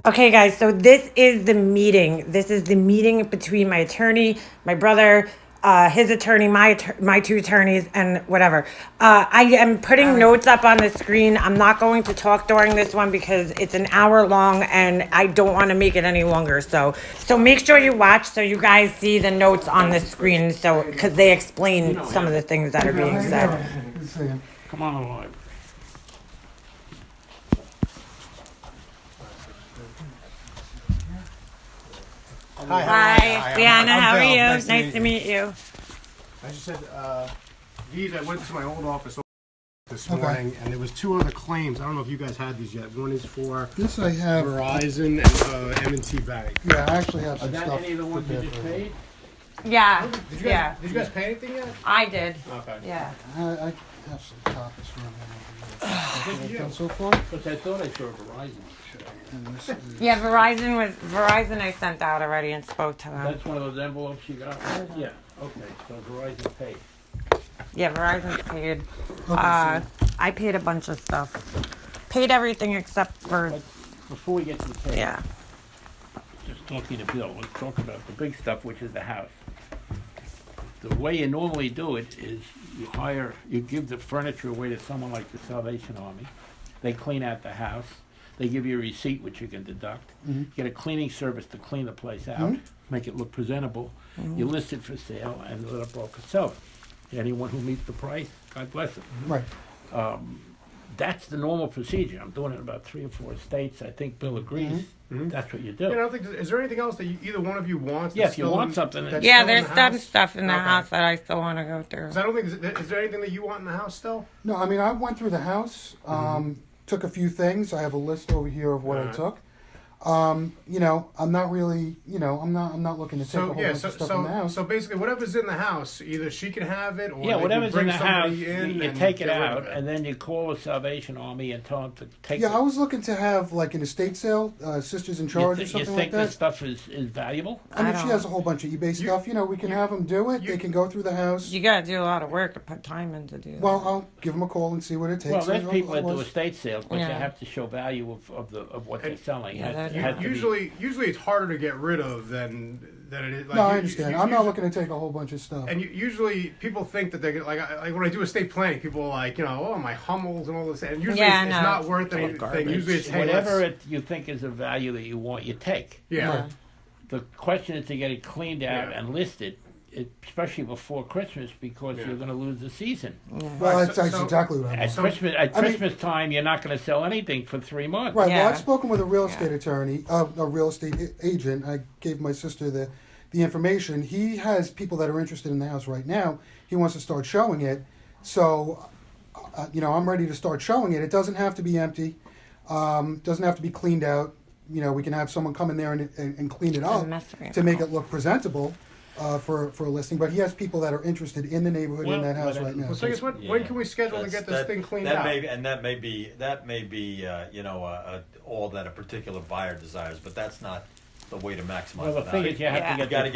Okay, guys, so this is the meeting. This is the meeting between my attorney, my brother, his attorney, my two attorneys, and whatever. I am putting notes up on the screen. I'm not going to talk during this one because it's an hour long and I don't want to make it any longer. So make sure you watch so you guys see the notes on the screen. So because they explain some of the things that are being said. Come on along. Hi, Brianna. I'm How are Bill. you? Nice to Nice meet to you. meet you. I just said, these, I went to my old office this Okay. morning, and there was two other claims. I don't know if you guys had these yet. One is for This I have. Verizon and M&T Bank. Yeah, I actually have Are some that stuff. any of the ones you prepared just for you. paid? Yeah. Did you guys pay anything yet? I did. Okay. Yeah. I have some copies from them over here. Thank I've you. done so far. But I thought I saw Verizon. And this is, Yeah, Verizon I sent out already and spoke to them. That's one of those envelopes you got? Yeah, okay, so Verizon paid. Yeah, Verizon's paid. okay, I paid a bunch of stuff. Paid everything except for, But before we get to the pay, yeah. just talking to Bill, let's talk about the big stuff, which is the house. The way you normally do it is you give the furniture away to someone like the Salvation Army. They clean out the house. They give you a receipt which you can deduct. Mhm. You get a cleaning service to clean the place out, Mhm. make it look presentable. You list it for sale and let a broker sell it. Anyone who meets the price, God bless them. right. That's the normal procedure. I'm doing it in about 3 or 4 states. I think Bill agrees. Mhm. That's what you Yeah, I do. don't think, is there anything else that either one of you wants? Yeah, that's if you still want in- something, that's Yeah, still in there's the some house? stuff in the Okay. house that I still want to go through. 'Cause I don't think, is there anything that you want in the house still? No, I mean, I went through the house, took a few things. I have a list over here of what I Alright. took. You know, I'm not really, you know, I'm not looking to take a So, whole yeah, bunch so, of stuff in the house. so basically whatever's in the house, either she can have it or Yeah, they whatever's can in bring the house, somebody in you and take it get rid out, of it. and then you call the Salvation Army and tell them to take Yeah, I it. was looking to have like an estate sale, Sisters in Charge or You something think like this that. stuff is valuable? I mean, I she don't- has a whole bunch of eBay stuff. You know, we can have them do it. you- They can go through the house. You gotta do a lot of work to put time in to do that. Well, I'll give them a call and see what it takes. Well, there's and people that do otherwise- estate sales, but you Yeah. have to show value of what they're And- selling. Yeah, It that- has to be- Usually it's harder to get rid of than it is. Like, No, I you- understand. you- I'm not usually- looking to take a whole bunch of stuff. And usually people think that they're gonna, like when I do estate planning, people are like, oh, my Hummels and all this, and usually Yeah, it's no. not worth all anything. garbage. Usually it's hey, Whatever let's- you think is of value that you want, you take. yeah. Yeah. The question is to get it cleaned out Yeah. and listed, especially before Christmas, because Yeah. you're going to lose the season. Well, Right, that's, so- that's so- exactly what I'm At doing. Christmas, I mean- Christmas time, you're not going to sell anything for 3 months. Right. Yeah. Well, I've spoken with a real estate attorney, a real estate agent. I gave my sister the information. He has people that are interested in the house right now. He wants to start showing it. So, you know, I'm ready to start showing it. It doesn't have to be empty. Doesn't have to be cleaned out. You know, we can have someone come in there and clean it up mess around. to make it look presentable for a listing. But he has people that are interested in the neighborhood Well, in that house but, right now. Well, so I guess when can we schedule to get this thing cleaned out? That may be all that a particular buyer desires, but that's not the way to maximize Well, the the thing value. is, you have Yeah. to You get gotta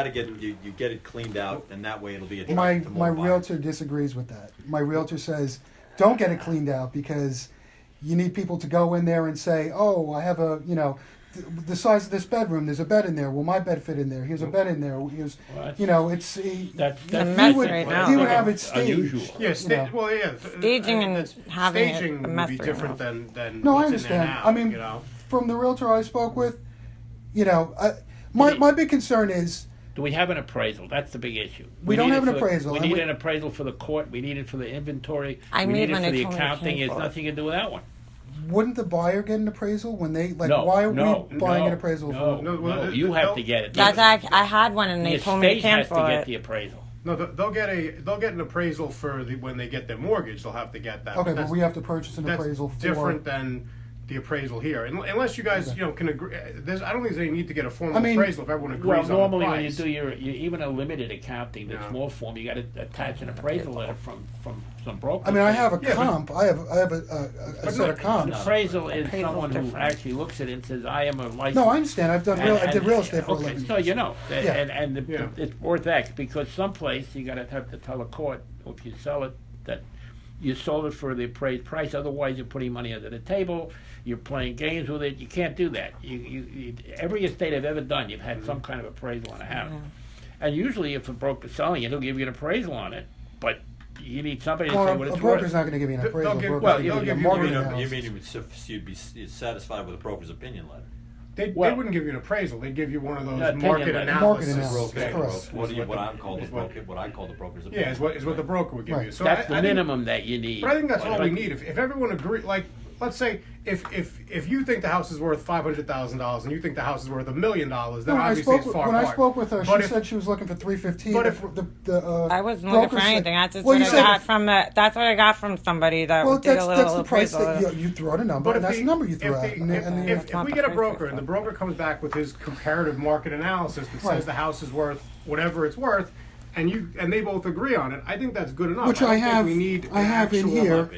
the get appraisal. you get it cleaned out, and that way it'll be attractive My to more buyers. realtor disagrees with that. My realtor says, don't get it cleaned out because you need people to go in there and say, oh, I have a, you know, the size of this bedroom, there's a bed in there. Will my bed fit in there? Here's a bed in there. Here's, Well, that's- you know, it's That's a mess would- right he now. would have it staged. Unusual. Yeah, you know. well, yeah. Staging and that's- having it staging a would mess be right different now. than No, I what's understand. in there now. I mean, you know? from the realtor I spoke with, you know, my big concern is Do we have an appraisal? That's the big issue. We don't need have it an for the- appraisal, We and need we- an appraisal for the court. We need it for the inventory. I we need need it one, for they the told me to accounting. pay It's for it. nothing to do with that one. wouldn't the buyer get an appraisal when they like? No, why are no, we buying no, an appraisal no, for? No, well, no, you have they'll- to get it. That's I had one and the they told me to estate has to cancel get it. the appraisal. No, they'll get an appraisal for when they get their mortgage. They'll have to get that. Okay, but That's- we have to purchase an that's appraisal for. different than the appraisal here. Unless you guys, can agree. I don't think there's any need to get a formal I mean- appraisal if everyone agrees Well, on the normally when you price. do your even a limited accounting, the Yeah. small form, you got to attach an appraisal letter from some broker. I mean, I have a Yeah, but- comp. I have a But set no, of An comps. appraisal is Appraisal's someone who different. actually looks at it and says, "I am a licensed." No, I understand. I've done I did real estate for okay, 11 so years. you know, Yeah. it's worth X because someplace you got to have to tell a court if you sell it that you sold it for the appraised price. Otherwise, you're putting money under the table. You're playing games with it. You can't do that. Every estate I've ever done, you've had some kind of appraisal on a house. And usually, if a broker's selling it, he'll give you an appraisal on it. But you need somebody to say Well, what a it's broker's worth. not going to give you an They'll appraisal. give- Broker's well, gonna they'll give you a give you- market You analysis. mean you'd be satisfied with a broker's opinion letter? They Well- wouldn't give you an appraisal. They'd give you one of those Opinion market letter. analysis. Market analysis, Okay, correct. what I'm called the is what- broker, what I call the broker's opinion. Yeah, is what the broker would give Right. you. So That's the I think- minimum that you need. But I think that's all we Like- need. If everyone agree, like, let's say if you think the house is worth $500,000 and you think the house is worth $1 million, then No, obviously it's far when apart. I spoke with her, But she if- said she was looking for 315. But if- I wasn't looking broker for said- anything. That's just Well, what you I said- got from the. That's what I got from somebody that Well, did a that's little the price appraisal. that you throw out a number, But and if that's the- the number you if throw out. the- And the- if not we the get a price broker they and the set. broker comes back with his comparative market analysis that Right. says the house is worth whatever it's worth, and they both agree on it, I think that's good enough. Which don't I think have- we need I an have in actual- here. Might be.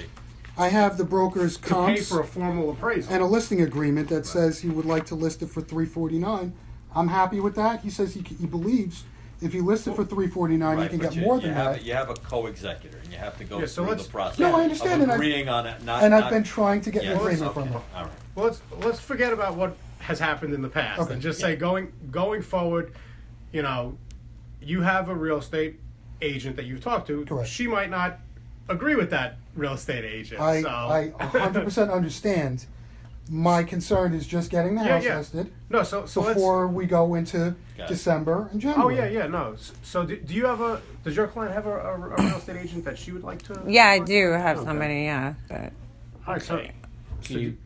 I have the broker's to pay comps for a formal appraisal. and a listing agreement that says he would like to list it for 349. I'm happy with that. He says he believes if he lists it for 349, Right, he can but get more than have, that. You have a co-executor, and you have to go Yeah, so through let's- the process. No, I understand, of and I've- agreeing on it. Not, And I've not- been trying to get yeah, an agreement okay, from him. all right. Well, let's forget about what has happened in the past Okay. and just say going forward, you know, you have a real estate agent that you've talked to. Correct. She might not agree with that real estate agent. I so. 100% understand. My concern is just getting the Yeah, house yeah. listed No, so let's. before we go into Got it. December and Oh January. yeah, no. So do you have does your client have a real estate agent that she would like to? Yeah, I do have Okay. somebody. Yeah, but All right, so Okay.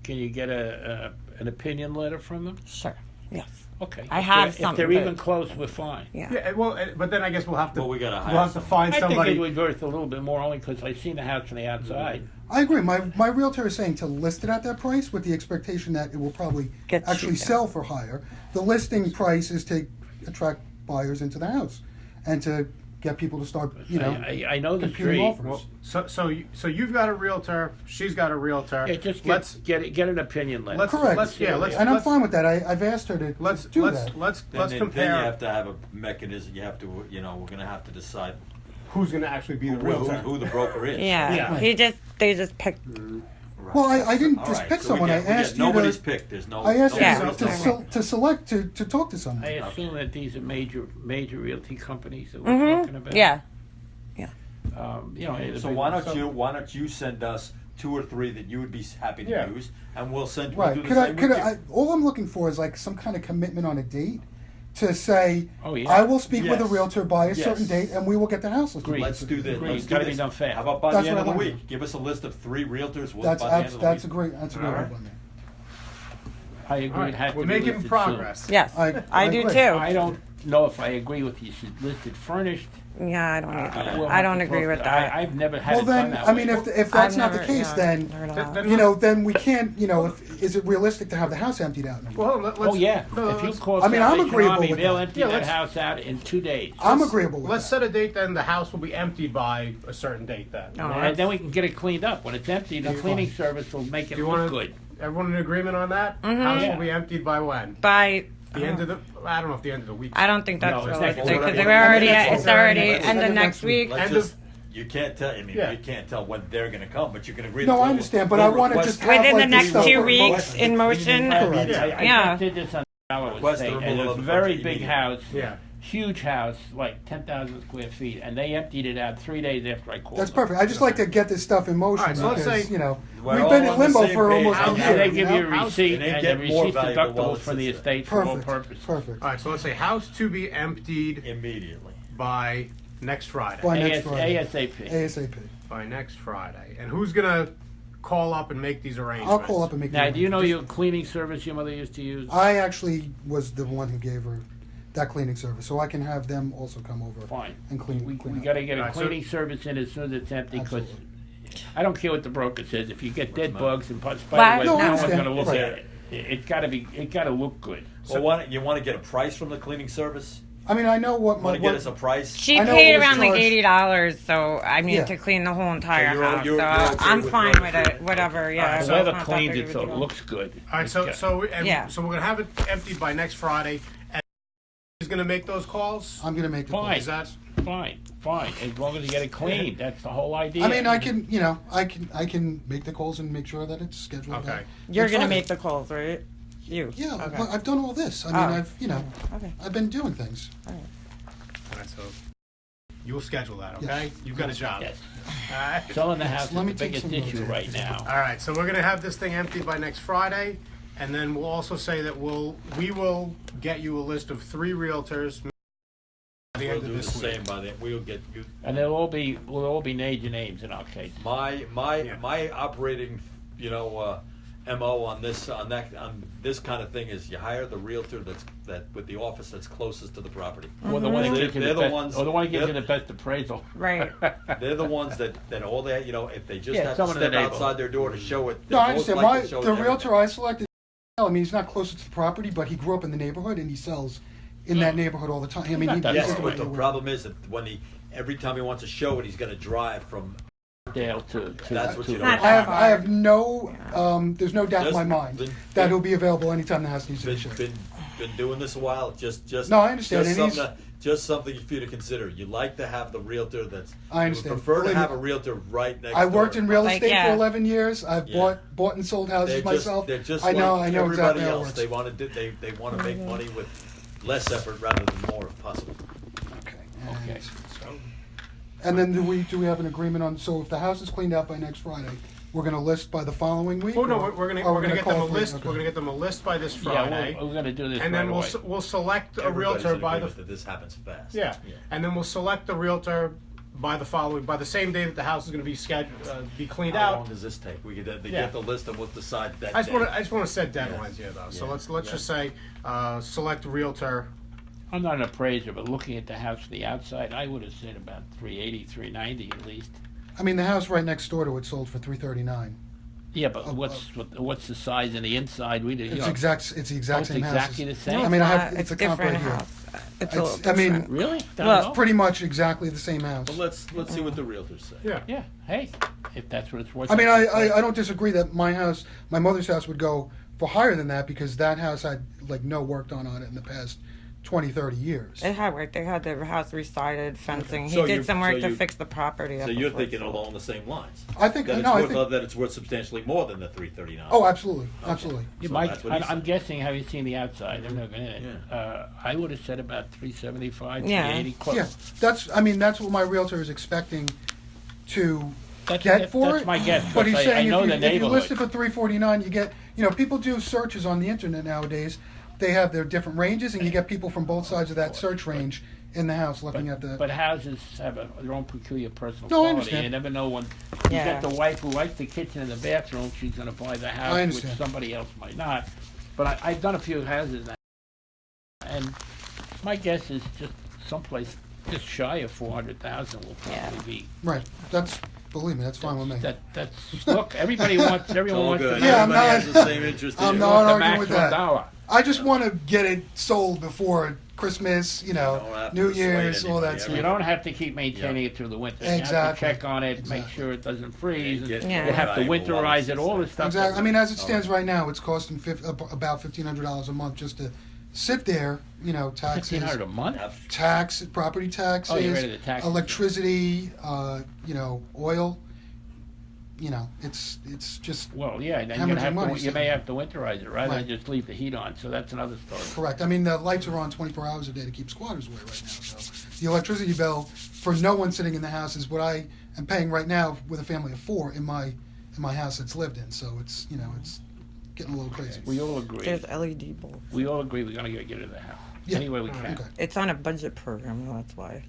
Can you get an opinion letter from them? sure. Yes. Okay. I have If some, they're but- even close, we're fine. Yeah. yeah, well, but then I guess we'll have to. Well, we gotta hire We'll have to find I think somebody. it would be worth a little bit more only because I've seen the house from the outside. I agree. My realtor is saying to list it at that price with the expectation that it will probably Get actually cheaper. sell for higher. The listing price is to attract buyers into the house and to get people to start, I know the computing street. offers. So you've got a realtor. She's got a realtor. Yeah, just let's get an opinion letter. let's Correct. let's yeah let's and I'm let's, fine with that. I've asked her to let's do let's that. let's Then, let's then compare you have to have a mechanism. You have to, we're going to have to decide who's going to actually be the realtor. who the broker is. Yeah. Yeah. They just picked. Right. Well, I didn't All just right, pick so we someone. get- I asked you nobody's to. picked. There's no. I asked Yeah. you So- to select to talk to someone. I assume that these are major realty companies that we're talking about. Yeah. So why don't you send us 2 or 3 that you would be happy to Yeah. use, and we'll send. Right. We'll do Could the I? same Could with I? you. All I'm looking for is like some kind of commitment on a date to say, Oh, yeah. I will speak with a Yes. realtor by a Yes. certain date, and we will get the house listed. Agreed. Let's do this. Agreed. Let's It's do gotta be this. done fast. How about by That's the end what of I the want. week? Give us a list of 3 realtors. That's by the end of the that's a week. great All one right. there. I agree. All right, It had to we're be making listed progress. Yes. I do agree. too. soon. I don't know if I agree with you should list it furnished. Yeah, I don't either. We'll I have don't to agree talk with to- that. I've never had Well, it done then, that I way. mean, if that's I've not never- the case, yeah, then never done Then- that. then we can't. Is it realistic to have the house emptied out? Well, let's, Oh yeah, no, if you let's- call I mean, I'm Salvation agreeable Army, with they'll that. empty Yeah, that let's- house out in 2 days. I'm agreeable with Let's that. set a date. Then the house will be emptied by a certain date. Then. Oh, And then we can get it cleaned up. When it's empty, the That's cleaning fine. service will make it Do you look want good. Everyone in agreement on that? House Yeah. will be emptied by when? By The end of the. I don't know if the end of the week. I don't think that's No, it's realistic next because week. we're already It's it's already already end of next next week. week. Let's End just. You can't tell. I mean, Yeah. you can't tell when they're going to come, but you can agree. No, that I we'll- understand, but we'll I wanna request- just have, Within the like, next stuff 2 for weeks both. in motion. Correct. I Yeah. just did this on Dollar was Request the saying, and removal it's of a the very furniture big immediately. house, Yeah. huge house, like 10,000 square feet, and they emptied it out 3 days after I called That's them. perfect. I just like to get this stuff in motion All right, so let's because say- We're we've all been on in the limbo same for page. almost a And year. they give you a House- receipt, and they and get the more receipt's valuable while deductible it from the sits there. estate for all Perfect. purposes. Perfect. All right. So let's say house to be emptied Immediately. by next Friday. By next Friday. ASAP. ASAP. By next Friday. And who's gonna call up and make these arrangements? I'll call up and make. Now, the do you know arrangements. your cleaning service your mother used to use? I actually was the one who gave her that cleaning service, so I can have them also come over Fine. and clean. We clean up. got to get a Right, so- cleaning service in as soon as it's empty because Absolutely. I don't care what the broker says. If you get dead not- bugs and spider Well, webs, no, I no one's understand. going to look Right. at it. It got to look good. Well, why don't you want to get a price from the cleaning service? I mean, I know what my. Want to get What, us a price? She I know paid it was around like charged- $80, so I mean Yeah. to clean the whole entire you're- house. you're so okay I'm with fine that? with it. Whatever. Yeah. Alright, The so weather it's not that cleans big it of a so it deal. looks good. All right. So Yeah. so we're gonna have it emptied by next Friday. And she's gonna make those calls. I'm gonna make the Fine. Is that fine, as long as you get it cleaned, that's the whole idea. I mean, I can make the calls and make sure that it's scheduled. Okay. You're It's gonna fine. make the calls, right? You. Yeah, Okay. I've done all this. I mean, Okay. I've been doing things. All right, so you'll schedule that, okay? You've got a job. Yes. All right. Selling the house is Let the me take biggest some notes issue here. right now. All right, so we're gonna have this thing empty by next Friday, and then we'll also say that we will get you a list of 3 realtors by the We'll end of do the this week. same by the, we'll get you, And we'll all be major names in our case. my operating, MO on this kind of thing is you hire the realtor that with the office that's closest to the property. Or the one that gives you They're the the best, ones- or the one that gives you they're- the best appraisal. Right. They're the ones that all they, if they just Yeah, have to someone in the step outside neighborhood. their door to show it. No, I they're most understand. likely to show it The to everything. realtor I selected, I mean, he's not closer to the property, but he grew up in the neighborhood and he sells in that neighborhood all the time. I mean, Not he that does Yes, it far but right the away. problem is that every time he wants to show it, he's going to drive from. Dale to That's what you to- don't I have no, there's no doubt in my Just mind been- that he'll be available anytime the house needs to be shown. Been doing this a while. Just No, I understand, Just and something, just something for you to consider. You like to have the realtor that's. I You would understand. prefer to Believe have me, a realtor right next. I worked door. in real Like, estate yeah. for 11 years. I've Yeah. bought and sold houses They're just, myself. they're just I know like exactly everybody how it else. works. They want to they want to make money with less effort rather than more if possible. Okay. Okay. And then do we have an agreement on, so if the house is cleaned out by next Friday, we're gonna list by the following week? Oh no, or- we're gonna or we're gonna get them a call for it? list. Okay. We're gonna get them a list by this Friday, Yeah, we're going to do this and right then away. we'll select a Everybody's realtor in by the agreement that this happens fast. yeah, and then we'll select the realtor by the same day that the house is going to be scheduled be cleaned How out. long does this take? We could Yeah. get the list and we'll decide that. I just day. want to set deadlines here though. So Yeah. let's just say select realtor. I'm not an appraiser, but looking at the house from the outside, I would have said about 380, 390 at least. I mean, the house right next door to it sold for $339. Yeah, but what's the size in the inside? We did. It's You know, it's the exact it's same house. exactly the same. I mean, I have It's it's a different comp right here. house. It's a little I mean, different. Really? Down Well, low? Pretty much exactly the same house. Well, let's see what the realtors say. Yeah. Yeah. Hey, if that's what it's worth. I mean, I don't disagree that my mother's house would go for higher than that because that house had like no work done on it in the past 20, 30 years. It had work. They had the house resided, fencing. So He you- did some work so to you- fix the property. So up you're before it thinking sold. along the same lines. I think that it's no, I worth think that it's worth substantially more than the 339. oh, absolutely, absolutely. You So might, that's what he I'm said. guessing, having seen the outside, I'm not going in it. Yeah. I would have said about 375, Yeah. 380. Close. Yeah, that's what my realtor is expecting to That's get for that's it. my guess. But he's because saying I know the if you list it neighborhood. for 349, you get people do searches on the internet nowadays. They have their different ranges, and you get people from both sides of that search range in the house looking at the. But houses have their own peculiar personal No, I quality. understand. You never know when you Yeah. get the wife who likes the kitchen and the bathroom, she's going to buy the house, which understand. somebody else might not. But I've done a few houses now, and my guess is just someplace just shy of 400,000 will probably Yeah. be. Right. Believe me, that's fine with me. That's look. Everyone wants It's all wants good. to Yeah, I'm Everybody not- has the same interest in I'm you. not the arguing with maximum that. dollar. I just want to get it sold before Christmas, don't have to New persuade Year's, all that anybody. So stuff. you don't have to keep maintaining it through the winter. You have Exactly. to check on it, make Exactly. sure it doesn't freeze. and Get Yeah. You have to valuable winterize ones, it, all this stuff. Exactly. I mean, as it stands right now, it's costing about $1,500 a month just to sit there. Taxes, $1,500 a month. property taxes, Oh, you're rid of the taxes. electricity, oil. It's just Well, yeah, and then Hemorrhaging money, you so- may have to winterize it rather Right. than just leave the heat on. So that's another story. correct. I mean, the lights are on 24 hours a day to keep squatters away right now. So the electricity bill for no one sitting in the house is what I am paying right now with a family of 4 in my house that's lived in. So it's it's getting a little crazy. We all agree. There's LED bulbs. We all agree we're going to get rid of the house. Yeah. Any way we can. Okay. It's on a budget program, that's why.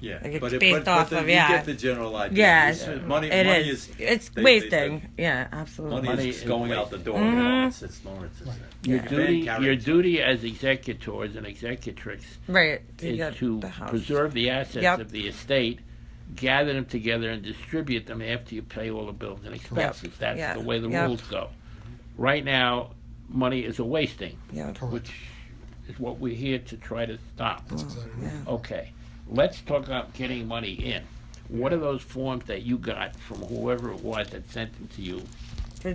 Yeah, Like, it's but based off then of, you yeah. get the general idea. Yeah, It's- money It money is. is It's they- wasting. they- Yeah, absolutely. money Money is is going out the wasted. door. Mhm. It's Lawrence. Your Yeah. duty, Van your Carriage. duty as executors and executrix Right. is get to the house. preserve the assets Yep. of the estate, gather them together, and distribute them after you pay all the bills and expenses. That's Yeah. the way the Yep. rules go. Right now, money is a wasting, Yeah. Correct. which is what we're here to try to stop. That's exactly right. Yeah. Okay, let's talk about getting money in. What are those forms that you got from whoever it was that sent them to you? For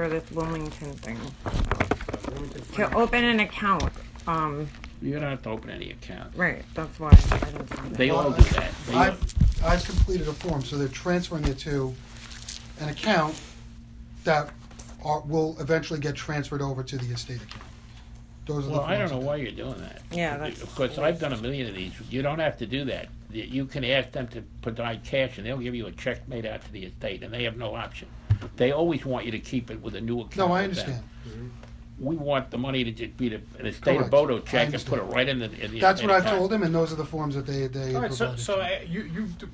this Wilmington thing. To open an account, You don't have to open any account. Right, that's why I didn't do that. They all do that. They all- I've completed a form, so they're transferring it to an account that will eventually get transferred over to the estate account. Those are the Well, I don't forms know that- why you're doing that. Yeah, that's- Of course, I've done a million of these. You don't have to do that. You can ask them to provide cash, and they'll give you a check made out to the estate, and they have no option. They always want you to keep it with a new account. No, I with them. understand. We want the money to just be an estate of Correct. Bodo I check and put it understand. right in the. That's in what the I've account. told them, and those are the forms that they All right, provided. so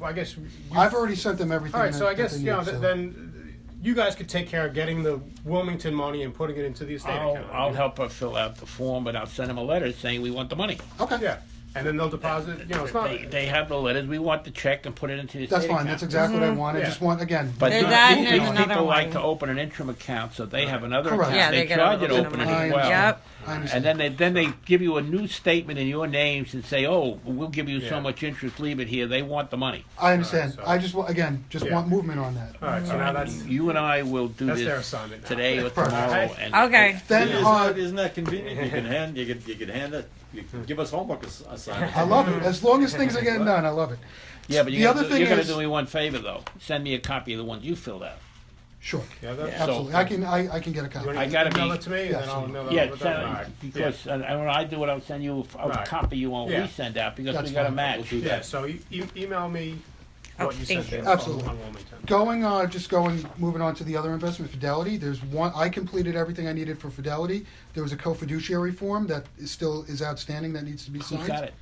I guess. I've already sent them everything. All right, so that- I guess, that they you know, need, so- then you guys could take care of getting the Wilmington money and putting it into the estate account. I'll help her fill out the form, but I'll send them a letter saying we want the money. Okay. Yeah, and then they'll deposit, you know, it's not. They have the letters. We want the check and put it into the That's estate fine. account. That's exactly what I want. I Yeah. just want, again, But There's these, that and these there's another people like one. to open an interim account, so they have another Correct. account. Yeah, they they get charge a it little opening money. as well. Yep. I And understand. then they give you a new statement in your names and say, "Oh, we'll give you Yeah. so much interest. Leave it here." They want the money. I understand. so- I just want, again, just Yeah. want movement on that. All right, so now that's You and I will do That's their this assignment now. today or Perfect. tomorrow. And Okay. Then, Isn't that convenient? You can hand it. You can give us homework assignments. I love it. As long as things are getting done, I love it. Yeah, but The you other thing you're going is- to do me one favor though. Send me a copy of the ones you filled out. Sure. Yeah, that, Absolutely. I can get a copy. You want I to gotta email be- it to me, and Yes. then I'll email it Yeah, over to them? All send, right. because when I do it, I'll send you a Right. copy you want. Yeah. We send out because That's we got to fine. match. We'll do Yeah, that. so email me what you thank sent you. in Absolutely. on Wilmington. Moving on to the other investment, Fidelity. There's one, I completed everything I needed for Fidelity. There was a co-fiduciary form that still is outstanding that needs to be Who's signed. got it?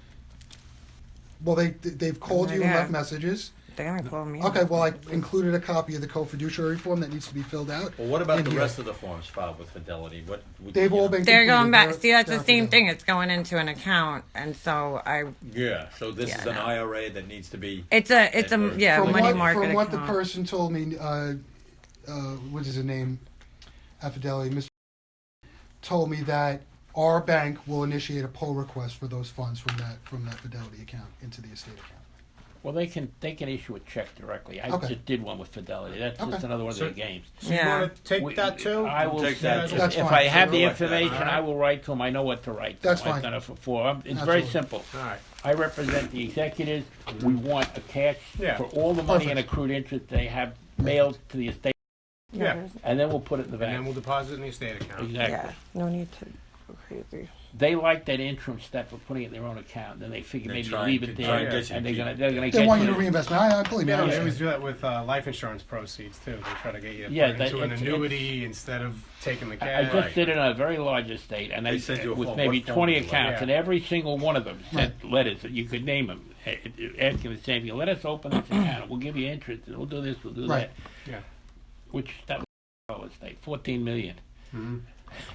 Well, they've called you and Yeah. left messages. They're gonna call me. Okay, well, I included a copy of the co-fiduciary form that needs to be filled out. Well, what about in the here. rest of the forms filed with Fidelity? They've all been They're completed. going back. They're- See, that's the they're same Fidelity. thing. It's going into an account, and so Yeah, so this Yeah, is an no. IRA that needs to be. it's a yeah From money what, market from what the account. person told me, what is his name at Fidelity, Mr. told me that our bank will initiate a pull request for those funds from that Fidelity account into the estate account. Well, they can issue a check directly. I Okay. just did one with Fidelity. That's Okay. just another one of So- their games. So you Yeah. want to take We- that too? I will Take send, that if, too. That's if fine. I have the Something like that. information, Alright. I will write to them. I know what to write to That's them. I've fine. done it before. It's Absolutely. very simple. All right. I represent the executives. We want a cash Yeah. for all the money and Perfect. accrued interest they have mailed to the estate, Yeah. and then we'll put it in the And then bank. we'll deposit it in the estate account. Exactly. Yeah, no need to go crazy. They like that interim step of putting it in their own account. Then they figure They maybe try leave and it get- there, try and get you to and they're keep gonna it. they're gonna They get want you you to reinvest. I believe me. Yeah, I they always understand. do that with life insurance proceeds too. They try to get you to Yeah, put it into that- an it's- annuity instead of taking the I cash. just did it on a very large estate, and They send you a with form. maybe What form 20 do you like? accounts, Yeah. and every single one of them sent letters that you could name them, asking the same thing. Let us open this account. We'll give you interest. And we'll do this. We'll do Right. that. Yeah. Which that was estate, 14 million.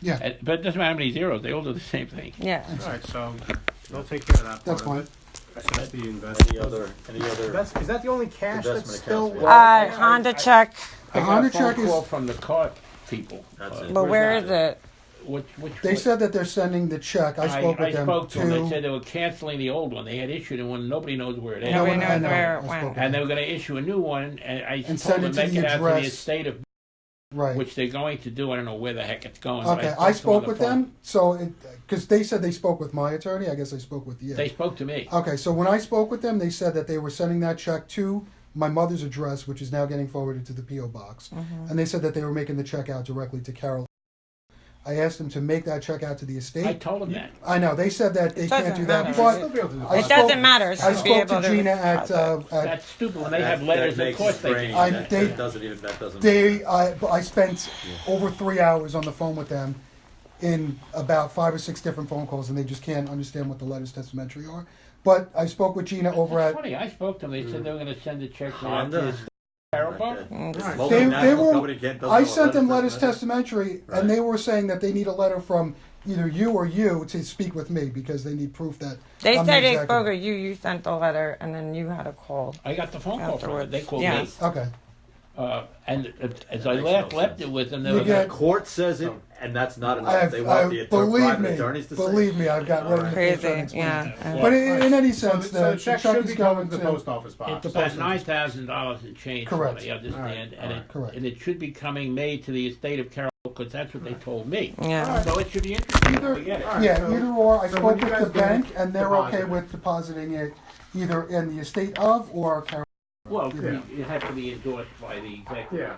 Yeah, But it doesn't matter how many zeros. They all do the same thing. Yeah. All right, so they'll take care of that. that's part fine. of it. So that's the investment. Any other? Is that the only cash that's Investment still? accounts, yeah. Honda check. I got Honda a phone check is- call from the card people. That's it. But where where's is that? it? Which They said that they're sending the check. I spoke with them spoke to them. They to. said they were canceling the old one. They had issued one. Nobody knows where it is. No, we one- know I know. where it I spoke went. with And they them. were going to issue a new one, and I told send them it to make the it out to the address. estate of Right. which they're going to do. I don't know where the heck it's going. but Okay, I to them on spoke the with phone. them, so because they said they spoke with my attorney. I guess I spoke with you. They spoke to me. Okay, so when I spoke with them, they said that they were sending that check to my mother's address, which is now getting forwarded to the PO box, and they said that they were making the check out directly to Carol. I asked them to make that check out to the I estate. told them that. I know they said that they can't doesn't do that, matter. Still but be able to I deposit. It spoke- doesn't matter. She I should be spoke to able Gina at That's stupid. When they have letters, of makes course it they strange. can. That doesn't even. That doesn't. I spent over 3 hours on the phone with them in about 5 or 6 different phone calls, and they just can't understand what the letters testamentary are. But I spoke with Gina over That's at. funny. I spoke to them. They said they were going to send a check out to Honda. the Carabao. They Multinational were. company can't- doesn't I know sent them letters testamentary. testamentary, Right. and they were saying that they need a letter from either you or you to speak with me because they need proof that They I'm said the they spoke executor. with you. You sent the letter, and then you had a call. I got the phone call from them. Afterwards. They called Yeah. me. Okay. And as That I makes left no it sense. with them, they You were get- The court says it, and that's not enough. I've, They want the believe private me, attorneys to say. believe me, I've got ready to Crazy. try to explain Yeah. it. But in any So sense, the the check check should is be going going to the post office box. It's The about post office. $9,000 and change. Correct. From what I understand, All right. and Correct. it should be coming made to the estate of Carol because that's what they told me. Yeah. So it should be interesting if we get it. Alright, Yeah, so- either or. I so spoke when you with guys the get bank, it, and they're deposit okay it. with depositing it either in the estate of or. Well, it has to be endorsed by the executive. Yeah.